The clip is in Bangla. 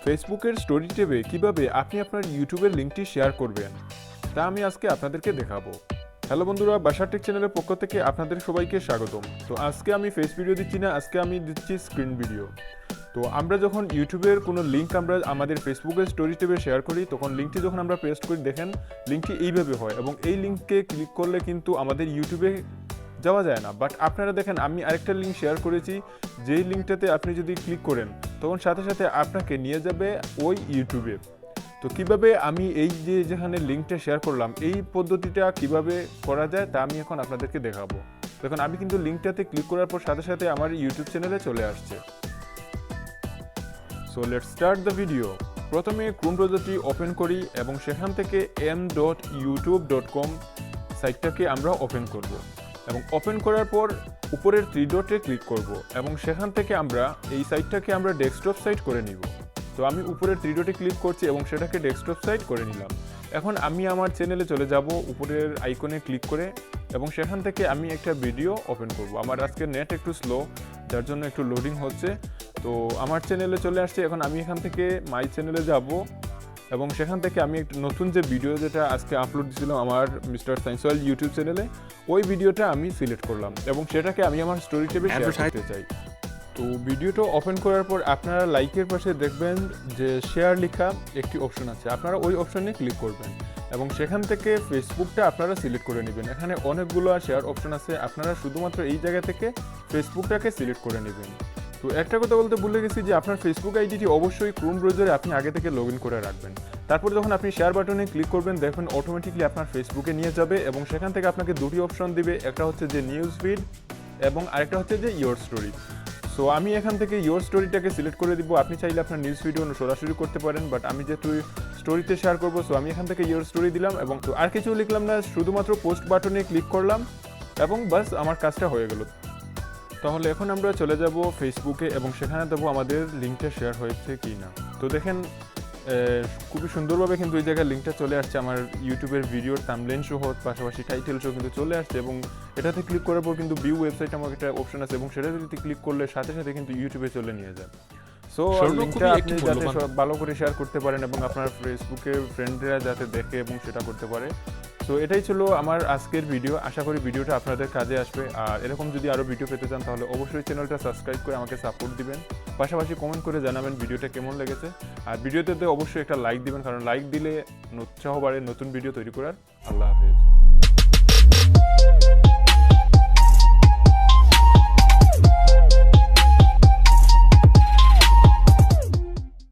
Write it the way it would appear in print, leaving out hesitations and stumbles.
ফেসবুকের স্টোরি ট্যাবে কিভাবে আপনি আপনার ইউটিউবের লিঙ্কটি শেয়ার করবেন তা আমি আজকে আপনাদেরকে দেখাবো। হ্যালো বন্ধুরা, বাশার টেক চ্যানেলের পক্ষ থেকে আপনাদের সবাইকে স্বাগতম। তো আজকে আমি ফেস ভিডিও দিচ্ছি না, আজকে আমি দিচ্ছি স্ক্রিন ভিডিও। তো আমরা যখন ইউটিউবের কোনো লিঙ্ক আমরা আমাদের ফেসবুকের স্টোরি ট্যাবে শেয়ার করি, তখন লিঙ্কটি যখন আমরা পেস্ট করি, দেখেন লিঙ্কটি এইভাবে হয় এবং এই লিঙ্কে ক্লিক করলে কিন্তু আমাদের ইউটিউবে যাওয়া যায় না। বাট আপনারা দেখেন, আমি আরেকটা লিঙ্ক শেয়ার করেছি, যেই লিঙ্কটাতে আপনি যদি ক্লিক করেন তখন সাথে সাথে আপনাকে নিয়ে যাবে ওই ইউটিউবে। তো কিভাবে আমি এই যেখানে লিঙ্কটা শেয়ার করলাম, এই পদ্ধতিটা কিভাবে করা যায় তা আমি এখন আপনাদেরকে দেখাবো। দেখুন, আমি কিন্তু লিঙ্কটাতে ক্লিক করার পর সাথে সাথে আমার ইউটিউব চ্যানেলে চলে আসছে। So let's start the video. প্রথমে ক্রোম ব্রাউজারটি ওপেন করি এবং সেখান থেকে m.youtube.com সাইটটাকে আমরা ওপেন করব এবং ওপেন করার পর উপরের 3 ডটে ক্লিক করব এবং সেখান থেকে আমরা এই সাইটটাকে আমরা ডেস্কটপ সাইট করে নিব। তো আমি উপরের 3 ডটে ক্লিক করছি এবং সেটাকে ডেস্কটপ সাইট করে নিলাম। এখন আমি আমার চ্যানেলে চলে যাব উপরের আইকনে ক্লিক করে এবং সেখান থেকে আমি একটা ভিডিও ওপেন করব। আমার আজকে নেট একটু স্লো, যার জন্য একটু লোডিং হচ্ছে। তো আমার চ্যানেলে চলে আসছে। এখন আমি এখান থেকে মাই চ্যানেলে যাব এবং সেখান থেকে আমি একটা নতুন যে ভিডিও যেটা আজকে আপলোড দিয়েছিলাম আমার মিস্টার সায়েন্সওয়াল ইউটিউব চ্যানেলে, ওই ভিডিওটা আমি সিলেক্ট করলাম এবং সেটাকে আমি আমার স্টোরি ট্যাবে শেয়ার করতে চাই। তো ভিডিওটা ওপেন করার পর আপনারা লাইকের পাশে দেখবেন যে শেয়ার লেখা একটি অপশন আছে, আপনারা ওই অপশনে ক্লিক করবেন এবং সেখান থেকে ফেসবুকটা আপনারা সিলেক্ট করে নেবেন। এখানে অনেকগুলো শেয়ার অপশন আছে, আপনারা শুধুমাত্র এই জায়গা থেকে ফেসবুকটাকে সিলেক্ট করে নেবেন। তো একটা কথা বলতে ভুলে গেছি যে আপনার ফেসবুক আইডিটি অবশ্যই ক্রোম ব্রাউজারে আপনি আগে থেকে লগ ইন করে রাখবেন। তারপর যখন আপনি শেয়ার বাটনে ক্লিক করবেন, দেখবেন অটোমেটিকলি আপনার ফেসবুকে নিয়ে যাবে এবং সেখান থেকে আপনাকে দুটি অপশন দিবে, একটা হচ্ছে যে নিউজ ফিড এবং আরেকটা হচ্ছে যে ইয়োর স্টোরি। সো আমি এখান থেকে ইয়োর স্টোরিটাকে সিলেক্ট করে দিব। আপনি চাইলে আপনার নিউজ ভিডিও সরাসরি করতে পারেন, বাট আমি যেহেতু স্টোরিতে শেয়ার করবো, সো আমি এখান থেকে ইয়োর স্টোরি দিলাম এবং তো আর কিছু লিখলাম না, শুধুমাত্র পোস্ট বাটনে ক্লিক করলাম এবং বাস আমার কাজটা হয়ে গেল। তাহলে এখন আমরা চলে যাব ফেসবুকে এবং সেখানে দেবো আমাদের লিঙ্কটা শেয়ার হয়েছে কি না। তো দেখেন খুবই সুন্দরভাবে কিন্তু এই জায়গায় লিঙ্কটা চলে আসছে, আমার ইউটিউবের ভিডিওর থাম্বনেল সহ, পাশাপাশি টাইটেল সহ কিন্তু চলে আসছে এবং এটাতে ক্লিক করার পর কিন্তু ভিউ ওয়েবসাইট আমার একটা অপশন আছে এবং সেটা যদি ক্লিক করলে সাথে সাথে কিন্তু ইউটিউবে চলে নিয়ে যায়। সো লিঙ্কটা আপনি যাতে ভালো করে শেয়ার করতে পারেন এবং আপনার ফেসবুকে ফ্রেন্ডরা যাতে দেখে এবং সেটা করতে পারে। সো এটাই ছিল আমার আজকের ভিডিও। আশা করি ভিডিওটা আপনাদের কাজে আসবে। আর এরকম যদি আরও ভিডিও পেতে চান তাহলে অবশ্যই চ্যানেলটা সাবস্ক্রাইব করে আমাকে সাপোর্ট দিবেন, পাশাপাশি কমেন্ট করে জানাবেন ভিডিওটা কেমন লেগেছে। আর ভিডিওতে অবশ্যই একটা লাইক দিবেন, কারণ লাইক দিলে উৎসাহ বাড়ে নতুন ভিডিও তৈরি করার। আল্লাহ হাফেজ।